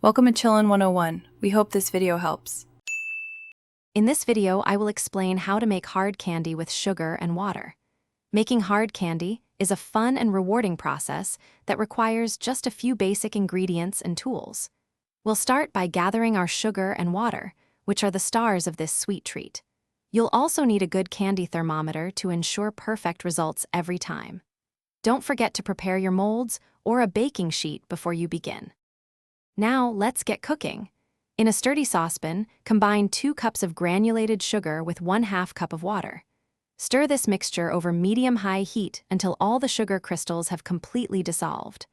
Welcome to Chillin' 101. We hope this video helps. In this video, I will explain how to make hard candy with sugar and water. Making hard candy is a fun and rewarding process that requires just a few basic ingredients and tools. We'll start by gathering our sugar and water, which are the stars of this sweet treat. You'll also need a good candy thermometer to ensure perfect results every time. Don't forget to prepare your molds or a baking sheet before you begin. Now, let's get cooking. In a sturdy saucepan, combine 2 cups of granulated sugar with 1/2 cup of water. Stir this mixture over medium-high heat until all the sugar crystals have completely dissolved.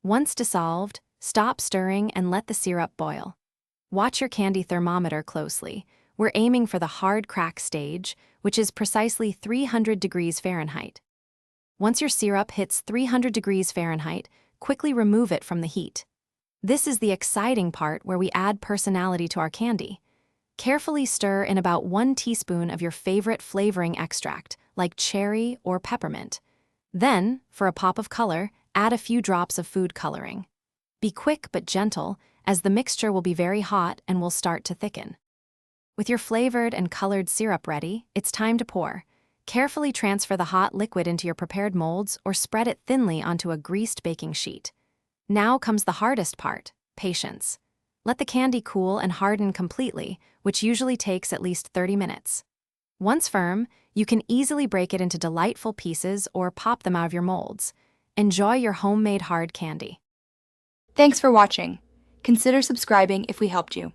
Once dissolved, stop stirring and let the syrup boil. Watch your candy thermometer closely. We're aiming for the hard crack stage, which is precisely 300 degrees Fahrenheit. Once your syrup hits 300 degrees Fahrenheit, quickly remove it from the heat. This is the exciting part where we add personality to our candy. Carefully stir in about 1 teaspoon of your favorite flavoring extract, like cherry or peppermint. Then, for a pop of color, add a few drops of food coloring. Be quick but gentle, as the mixture will be very hot and will start to thicken. With your flavored and colored syrup ready, it's time to pour. Carefully transfer the hot liquid into your prepared molds or spread it thinly onto a greased baking sheet. Now comes the hardest part, patience. Let the candy cool and harden completely, which usually takes at least 30 minutes. Once firm, you can easily break it into delightful pieces or pop them out of your molds. Enjoy your homemade hard candy. Thanks for watching. Consider subscribing if we helped you.